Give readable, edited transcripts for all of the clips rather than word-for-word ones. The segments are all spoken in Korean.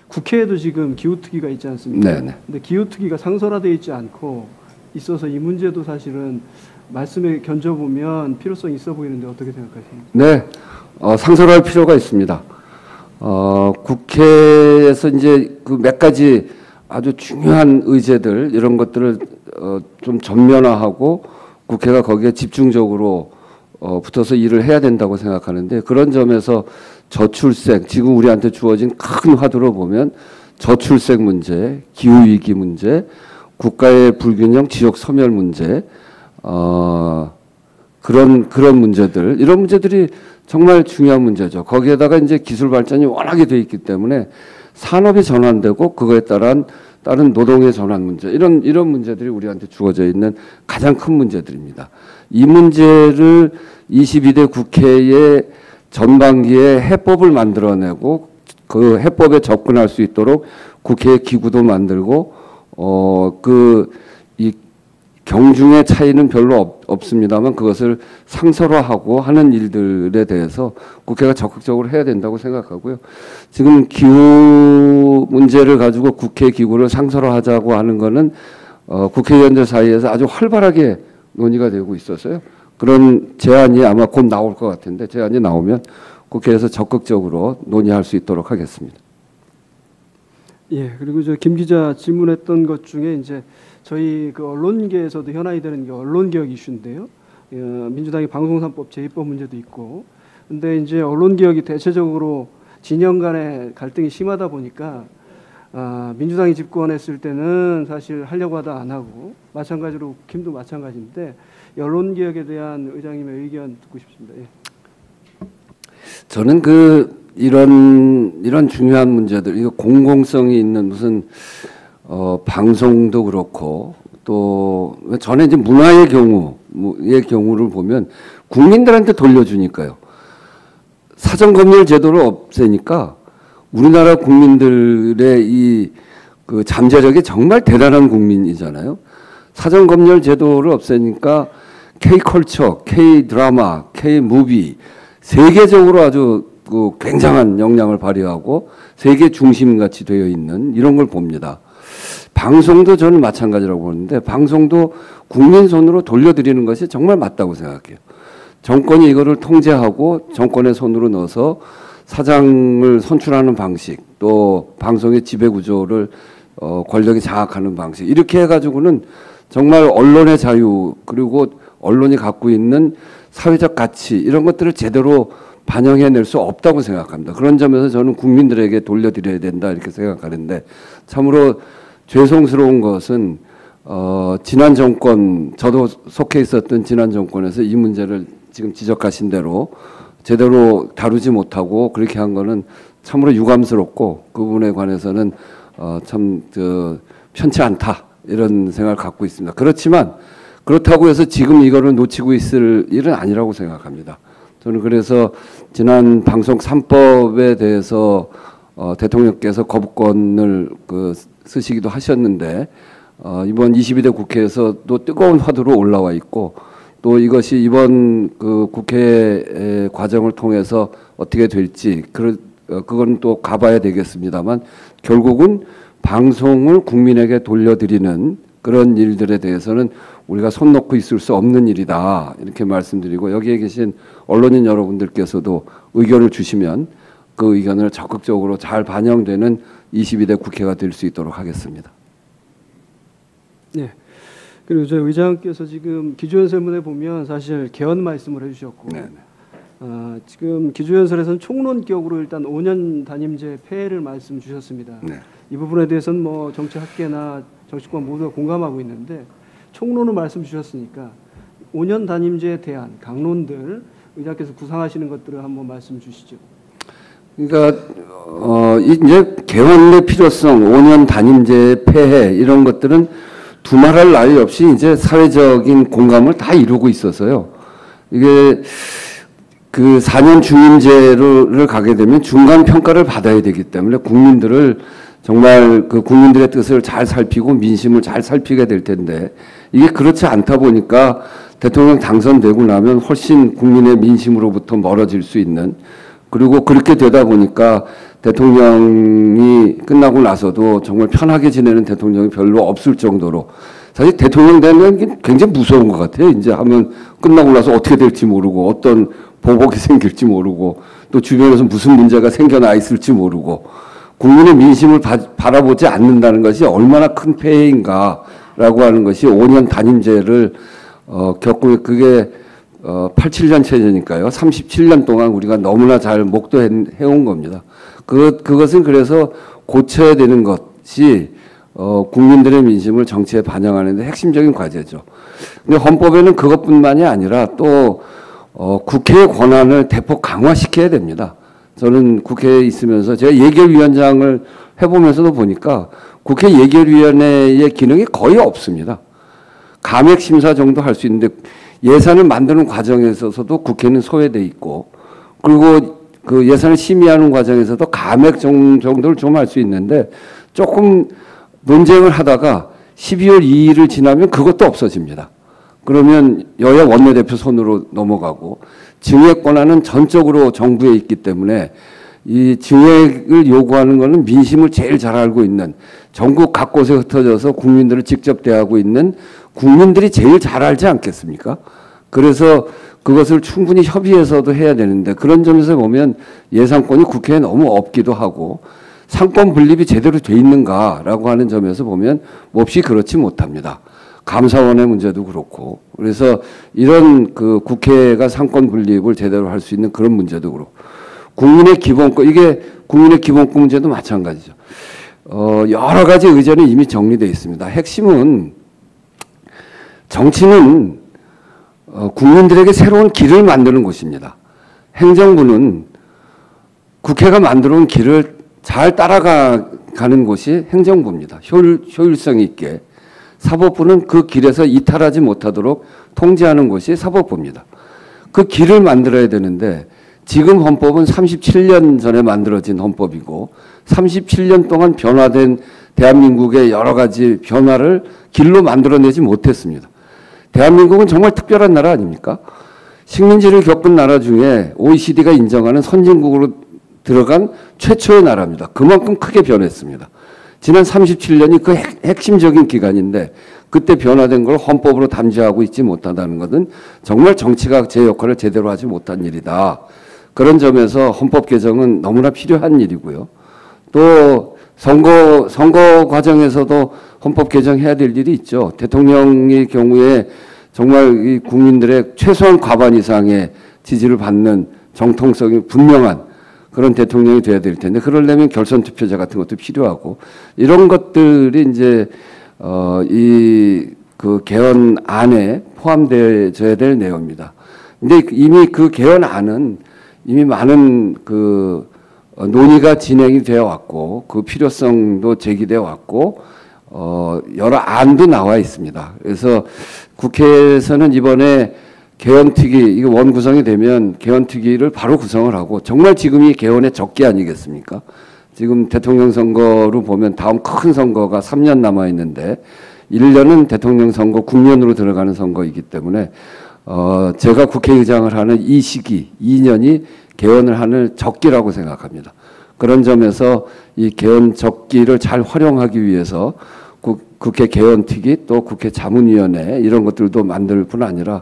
국회에도 지금 기후특위가 있지 않습니까? 네네. 근데 기후특위가 상설화되어 있지 않고 있어서 이 문제도 사실은 말씀에 견져보면 필요성이 있어 보이는데 어떻게 생각하십니까? 네, 상설할 필요가 있습니다. 국회에서 이제 그 몇 가지 아주 중요한 의제들 이런 것들을 좀 전면화하고 국회가 거기에 집중적으로 붙어서 일을 해야 된다고 생각하는데, 그런 점에서 저출생, 지금 우리한테 주어진 큰 화두로 보면 저출생 문제, 기후위기 문제, 국가의 불균형, 지역 소멸 문제, 그런 문제들, 이런 문제들이 정말 중요한 문제죠. 거기에다가 이제 기술 발전이 워낙에 돼 있기 때문에 산업이 전환되고 그거에 따른 노동의 전환 문제, 이런 문제들이 우리한테 주어져 있는 가장 큰 문제들입니다. 이 문제를 22대 국회의 전반기에 해법을 만들어내고 그 해법에 접근할 수 있도록 국회의 기구도 만들고 이 경중의 차이는 별로 없습니다만 그것을 상설화하고 하는 일들에 대해서 국회가 적극적으로 해야 된다고 생각하고요. 지금 기후 문제를 가지고 국회 기구를 상설화하자고 하는 거는 국회의원들 사이에서 아주 활발하게 논의가 되고 있어서요. 그런 제안이 아마 곧 나올 것 같은데, 제안이 나오면 국회에서 적극적으로 논의할 수 있도록 하겠습니다. 예, 그리고 저 김 기자 질문했던 것 중에 이제 저희 그 언론계에서도 현안이 되는 게 언론개혁 이슈인데요. 민주당의 방송산법 제2법 문제도 있고, 근데 이제 언론개혁이 대체적으로 진영 간의 갈등이 심하다 보니까 민주당이 집권했을 때는 사실 하려고 하다 안 하고, 마찬가지로 국힘도 마찬가지인데 언론개혁에 대한 의장님의 의견 듣고 싶습니다. 예. 저는 이런 중요한 문제들, 이거 공공성이 있는 무슨 방송도 그렇고, 또 전에 이제 문화의 경우를 보면 국민들한테 돌려주니까요. 사전검열 제도를 없애니까 우리나라 국민들의 그 잠재력이 정말 대단한 국민이잖아요. 사전검열 제도를 없애니까 K컬처, K드라마, K무비 세계적으로 아주 그 굉장한 영향을 발휘하고 세계 중심같이 되어 있는 이런 걸 봅니다. 방송도 저는 마찬가지라고 보는데, 방송도 국민 손으로 돌려드리는 것이 정말 맞다고 생각해요. 정권이 이거를 통제하고 정권의 손으로 넣어서 사장을 선출하는 방식, 또 방송의 지배구조를 권력이 장악하는 방식, 이렇게 해가지고는 정말 언론의 자유, 그리고 언론이 갖고 있는 사회적 가치, 이런 것들을 제대로 반영해낼 수 없다고 생각합니다. 그런 점에서 저는 국민들에게 돌려드려야 된다 이렇게 생각하는데, 참으로 죄송스러운 것은 지난 정권, 저도 속해 있었던 지난 정권에서 이 문제를 지금 지적하신 대로 제대로 다루지 못하고 그렇게 한 거는 참으로 유감스럽고, 그 부분에 관해서는 참 편치 않다 이런 생각을 갖고 있습니다. 그렇지만 그렇다고 해서 지금 이거를 놓치고 있을 일은 아니라고 생각합니다. 저는 그래서 지난 방송 3법에 대해서 대통령께서 거부권을 쓰시기도 하셨는데, 이번 22대 국회에서도 뜨거운 화두로 올라와 있고, 또 이것이 이번 그 국회 과정을 통해서 어떻게 될지 그건 또 가봐야 되겠습니다만, 결국은 방송을 국민에게 돌려드리는 그런 일들에 대해서는 우리가 손 놓고 있을 수 없는 일이다 이렇게 말씀드리고, 여기에 계신 언론인 여러분들께서도 의견을 주시면 그 의견을 적극적으로 잘 반영되는 22대 국회가 될 수 있도록 하겠습니다. 네. 그리고 저희 의장께서 지금 기조연설문에 보면 사실 개헌 말씀을 해주셨고, 지금 기조연설에서는 총론격으로 일단 5년 단임제 폐해를 말씀 주셨습니다. 네. 이 부분에 대해서는 뭐 정치학계나 정치권 모두가 공감하고 있는데, 총론을 말씀 주셨으니까 5년 단임제에 대한 강론들 의장께서 구상하시는 것들을 한번 말씀 주시죠. 그러니까 이제 개헌의 필요성, 5년 단임제 폐해, 이런 것들은 두말할 나위 없이 이제 사회적인 공감을 다 이루고 있어서요. 이게 그 4년 중임제를 가게 되면 중간 평가를 받아야 되기 때문에 국민들을 정말 그 국민들의 뜻을 잘 살피고 민심을 잘 살피게 될 텐데, 이게 그렇지 않다 보니까 대통령 당선되고 나면 훨씬 국민의 민심으로부터 멀어질 수 있는, 그리고 그렇게 되다 보니까 대통령이 끝나고 나서도 정말 편하게 지내는 대통령이 별로 없을 정도로 사실 대통령 되는 게 굉장히 무서운 것 같아요. 이제 하면 끝나고 나서 어떻게 될지 모르고 어떤 보복이 생길지 모르고 또 주변에서 무슨 문제가 생겨나 있을지 모르고 국민의 민심을 바라보지 않는다는 것이 얼마나 큰 폐해인가라고 하는 것이 5년 단임제를 겪고 그게 87년 체제니까요. 37년 동안 우리가 너무나 잘 목도해온 겁니다. 그것은 그래서 고쳐야 되는 것이 국민들의 민심을 정치에 반영하는 데 핵심적인 과제죠. 근데 헌법에는 그것뿐만이 아니라 또 국회의 권한을 대폭 강화시켜야 됩니다. 저는 국회에 있으면서 제가 예결위원장을 해보면서도 보니까 국회 예결위원회의 기능이 거의 없습니다. 감액심사 정도 할 수 있는데 예산을 만드는 과정에 있어서도 국회는 소외돼 있고 그리고 그 예산을 심의하는 과정에서도 감액 정도를 좀 할 수 있는데 조금 논쟁을 하다가 12월 2일을 지나면 그것도 없어집니다. 그러면 여야 원내대표 손으로 넘어가고 증액 권한은 전적으로 정부에 있기 때문에 이 증액을 요구하는 것은 민심을 제일 잘 알고 있는 전국 각곳에 흩어져서 국민들을 직접 대하고 있는 국민들이 제일 잘 알지 않겠습니까? 그래서 그것을 충분히 협의해서도 해야 되는데 그런 점에서 보면 예산권이 국회에 너무 없기도 하고 상권 분립이 제대로 돼 있는가라고 하는 점에서 보면 몹시 그렇지 못합니다. 감사원의 문제도 그렇고 그래서 이런 그 국회가 상권 분립을 제대로 할 수 있는 그런 문제도 그렇고 국민의 기본권 이게 국민의 기본권 문제도 마찬가지죠. 여러 가지 의견이 이미 정리되어 있습니다. 핵심은 정치는 국민들에게 새로운 길을 만드는 곳입니다. 행정부는 국회가 만들어 온 길을 잘 따라가는 곳이 행정부입니다. 효율성 있게. 사법부는 그 길에서 이탈하지 못하도록 통제하는 것이 사법부입니다. 그 길을 만들어야 되는데 지금 헌법은 37년 전에 만들어진 헌법이고 37년 동안 변화된 대한민국의 여러 가지 변화를 길로 만들어내지 못했습니다. 대한민국은 정말 특별한 나라 아닙니까? 식민지를 겪은 나라 중에 OECD가 인정하는 선진국으로 들어간 최초의 나라입니다. 그만큼 크게 변했습니다. 지난 37년이 그 핵심적인 기간인데 그때 변화된 걸 헌법으로 담지하고 있지 못한다는 것은 정말 정치가 제 역할을 제대로 하지 못한 일이다. 그런 점에서 헌법 개정은 너무나 필요한 일이고요. 또 선거 과정에서도 헌법 개정해야 될 일이 있죠. 대통령의 경우에 정말 이 국민들의 최소한 과반 이상의 지지를 받는 정통성이 분명한 그런 대통령이 돼야 될 텐데 그러려면 결선 투표제 같은 것도 필요하고 이런 것들이 이제 이 그 개헌 안에 포함되어야 될 내용입니다. 근데 이미 그 개헌안은 이미 많은 그 논의가 진행이 되어 왔고 그 필요성도 제기되어 왔고 여러 안도 나와 있습니다. 그래서 국회에서는 이번에 개헌특위 이게 원구성이 되면 개헌특위를 바로 구성을 하고 정말 지금이 개헌의 적기 아니겠습니까? 지금 대통령 선거로 보면 다음 큰 선거가 3년 남아 있는데 1년은 대통령 선거 국면으로 들어가는 선거이기 때문에 제가 국회의장을 하는 이 시기 2년이 개헌을 하는 적기라고 생각합니다. 그런 점에서 이 개헌 적기를 잘 활용하기 위해서 국회 개헌특위 또 국회 자문위원회 이런 것들도 만들 뿐 아니라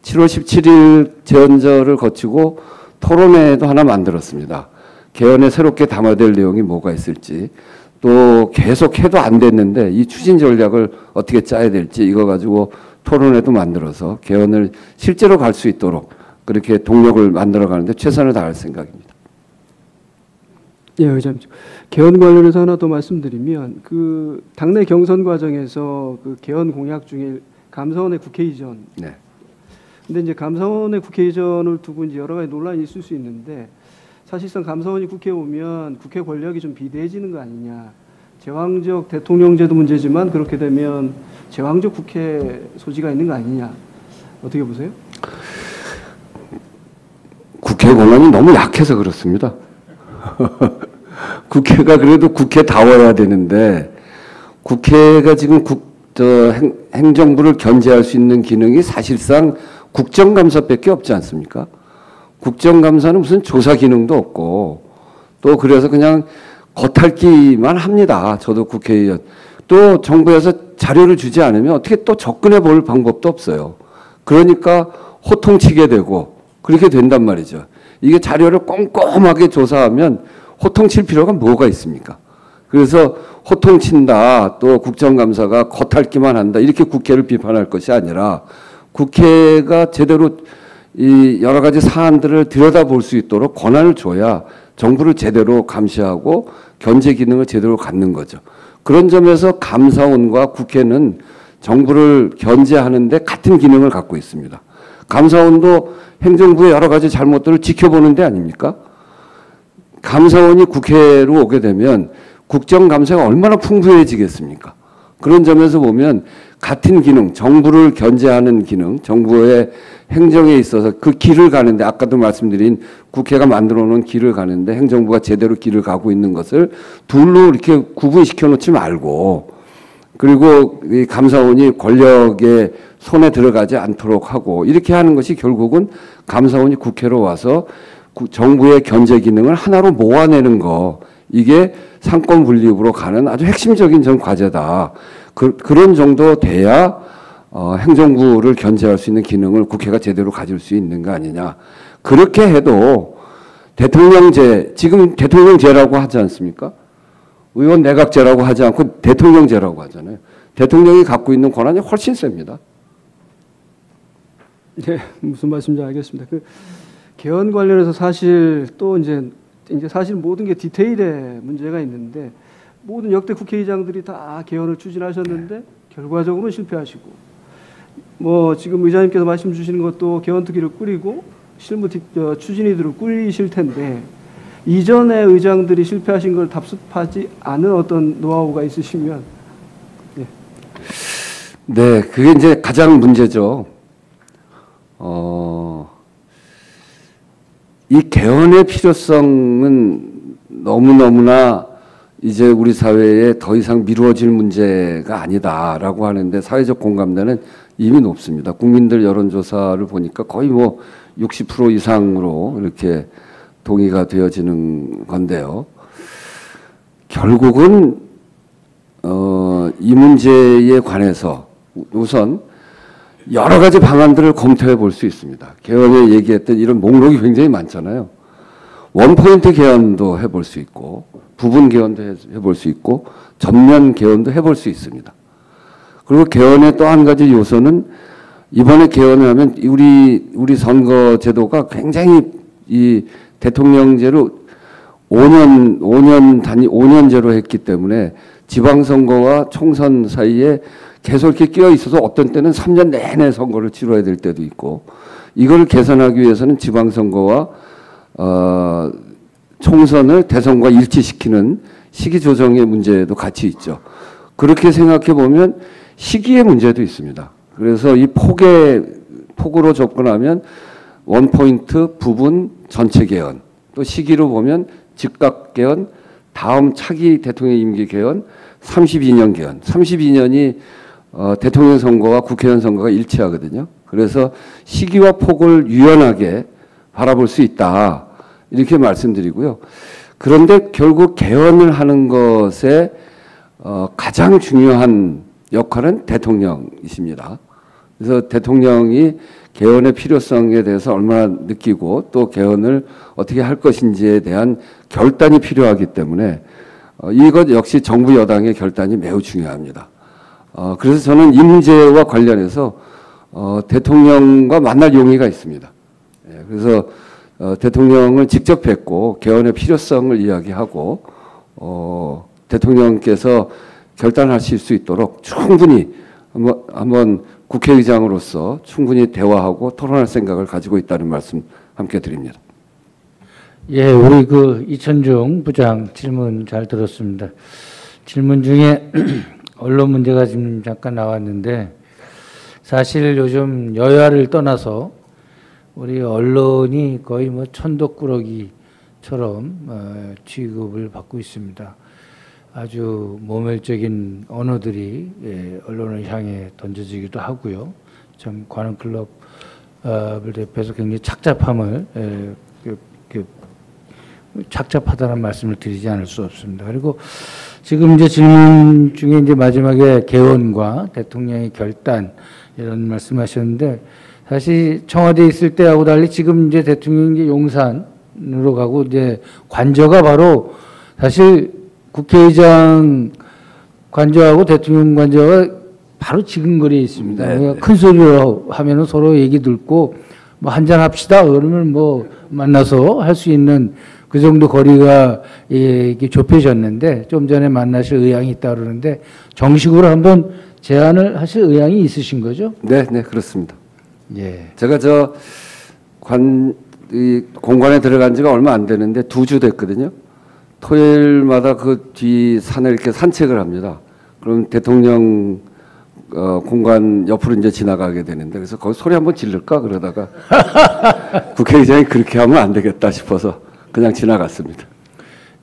7월 17일 제헌절을 거치고 토론회도 하나 만들었습니다. 개헌에 새롭게 담아야 내용이 뭐가 있을지 또 계속 해도 안 됐는데 이 추진 전략을 어떻게 짜야 될지 이거 가지고 토론회도 만들어서 개헌을 실제로 갈 수 있도록 그렇게 동력을 만들어 가는데 최선을 다할 생각입니다. 예, 의장님. 개헌 관련해서 하나 더 말씀드리면 그 당내 경선 과정에서 그 개헌 공약 중에 감사원의 국회 이전. 네. 근데 이제 감사원의 국회 이전을 두고 이제 여러 가지 논란이 있을 수 있는데 사실상 감사원이 국회에 오면 국회 권력이 좀 비대해지는 거 아니냐. 제왕적 대통령제도 문제지만 그렇게 되면 제왕적 국회 소지가 있는 거 아니냐. 어떻게 보세요? 국회 권한이 너무 약해서 그렇습니다. 국회가 그래도 국회다워야 되는데 국회가 지금 행정부를 견제할 수 있는 기능이 사실상 국정감사밖에 없지 않습니까? 국정감사는 무슨 조사 기능도 없고 또 그래서 그냥 겉핥기만 합니다. 저도 국회의원. 또 정부에서 자료를 주지 않으면 어떻게 또 접근해 볼 방법도 없어요. 그러니까 호통치게 되고 그렇게 된단 말이죠. 이게 자료를 꼼꼼하게 조사하면 호통칠 필요가 뭐가 있습니까? 그래서 호통친다, 또 국정감사가 겉핥기만 한다, 이렇게 국회를 비판할 것이 아니라 국회가 제대로 이 여러 가지 사안들을 들여다볼 수 있도록 권한을 줘야 정부를 제대로 감시하고 견제 기능을 제대로 갖는 거죠. 그런 점에서 감사원과 국회는 정부를 견제하는데 같은 기능을 갖고 있습니다. 감사원도 행정부의 여러 가지 잘못들을 지켜보는 데 아닙니까? 감사원이 국회로 오게 되면 국정감사가 얼마나 풍부해지겠습니까? 그런 점에서 보면 같은 기능, 정부를 견제하는 기능, 정부의 행정에 있어서 그 길을 가는데, 아까도 말씀드린 국회가 만들어 놓은 길을 가는데 행정부가 제대로 길을 가고 있는 것을 둘로 이렇게 구분시켜 놓지 말고, 그리고 이 감사원이 권력의 손에 들어가지 않도록 하고, 이렇게 하는 것이 결국은 감사원이 국회로 와서 정부의 견제 기능을 하나로 모아내는 거, 이게 상권 분립으로 가는 아주 핵심적인 전 과제다. 그런 정도 돼야 행정부를 견제할 수 있는 기능을 국회가 제대로 가질 수 있는 거 아니냐. 그렇게 해도 대통령제, 지금 대통령제라고 하지 않습니까? 의원 내각제라고 하지 않고 대통령제라고 하잖아요. 대통령이 갖고 있는 권한이 훨씬 셉니다. 네, 무슨 말씀인지 알겠습니다. 그 개헌 관련해서 사실 또 이제 사실 모든 게 디테일에 문제가 있는데, 모든 역대 국회의장들이 다 개헌을 추진하셨는데 결과적으로 실패하시고, 뭐 지금 의장님께서 말씀 주시는 것도 개헌특위를 꾸리고 실무 추진위들을 꾸리실 텐데, 이전에 의장들이 실패하신 걸 답습하지 않은 어떤 노하우가 있으시면. 네, 네, 그게 이제 가장 문제죠. 이 개헌의 필요성은 너무너무나 이제 우리 사회에 더 이상 미루어질 문제가 아니다라고 하는데, 사회적 공감대는 이미 높습니다. 국민들 여론조사를 보니까 거의 뭐 60% 이상으로 이렇게 동의가 되어지는 건데요. 결국은 이 문제에 관해서 우선 여러 가지 방안들을 검토해 볼 수 있습니다. 개헌에 얘기했던 이런 목록이 굉장히 많잖아요. 원포인트 개헌도 해볼 수 있고, 부분 개헌도 해볼 수 있고, 전면 개헌도 해볼 수 있습니다. 그리고 개헌의 또 한 가지 요소는, 이번에 개헌을 하면 우리 선거 제도가 굉장히 이 대통령제로 5년제로 했기 때문에 지방선거와 총선 사이에 계속 이렇게 끼어 있어서 어떤 때는 3년 내내 선거를 치러야 될 때도 있고, 이걸 개선하기 위해서는 지방선거와 총선을 대선과 일치시키는 시기 조정의 문제도 같이 있죠. 그렇게 생각해 보면 시기의 문제도 있습니다. 그래서 이 폭으로 접근하면 원포인트, 부분, 전체 개헌, 또 시기로 보면 즉각 개헌, 다음 차기 대통령 임기 개헌, 32년 개헌. 32년이 대통령 선거와 국회의원 선거가 일치하거든요. 그래서 시기와 폭을 유연하게 바라볼 수 있다, 이렇게 말씀드리고요. 그런데 결국 개헌을 하는 것에 가장 중요한 역할은 대통령이십니다. 그래서 대통령이 개헌의 필요성에 대해서 얼마나 느끼고 또 개헌을 어떻게 할 것인지에 대한 결단이 필요하기 때문에 이것 역시 정부 여당의 결단이 매우 중요합니다. 그래서 저는 이 문제와 관련해서 대통령과 만날 용의가 있습니다. 그래서 대통령을 직접 뵙고 개헌의 필요성을 이야기하고 대통령께서 결단하실 수 있도록 충분히 한번 국회의장으로서 충분히 대화하고 토론할 생각을 가지고 있다는 말씀 함께 드립니다. 예, 우리 그 이천중 부장 질문 잘 들었습니다. 질문 중에 언론 문제가 지금 잠깐 나왔는데, 사실 요즘 여야를 떠나서 우리 언론이 거의 뭐 천덕꾸러기처럼 취급을 받고 있습니다. 아주 모멸적인 언어들이 언론을 향해 던져지기도 하고요. 참 관훈클럽을 대표해서 굉장히 착잡함을 착잡하다는 말씀을 드리지 않을 수 없습니다. 그리고 지금 이제 질문 중에 이제 마지막에 개헌과 대통령의 결단 이런 말씀하셨는데 사실 청와대에 있을 때하고 달리 지금 이제 대통령이 이제 용산으로 가고 이제 관저가 바로 사실 국회의장 관저하고 대통령 관저가 바로 지근거리에 있습니다. 네, 그러니까 큰 소리로 하면은 서로 얘기 듣고 뭐 한잔 합시다 그러면 뭐 만나서 할 수 있는 그 정도 거리가 이게 좁혀졌는데 좀 전에 만나실 의향이 있다 그러는데 정식으로 한번 제안을 하실 의향이 있으신 거죠? 네, 네, 그렇습니다. 예. 제가 이 공관에 들어간 지가 얼마 안 되는데 2주 됐거든요. 토요일마다 그 뒤 산에 이렇게 산책을 합니다. 그럼 대통령 공관 옆으로 이제 지나가게 되는데 그래서 거기 소리 한번 지를까 그러다가 국회의장이 그렇게 하면 안 되겠다 싶어서 그냥 지나갔습니다.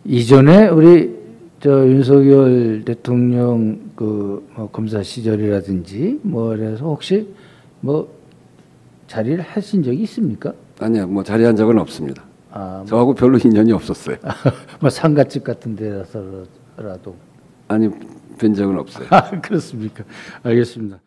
이전에 우리 윤석열 대통령 뭐 검사 시절이라든지 뭐 그래서 혹시 뭐 자리를 하신 적이 있습니까? 아니요, 뭐 자리한 적은 없습니다. 아, 저하고 별로 인연이 없었어요. 뭐 상가집 같은 데라서라도. 아니, 뵌 적은 없어요. 아, 그렇습니까? 알겠습니다.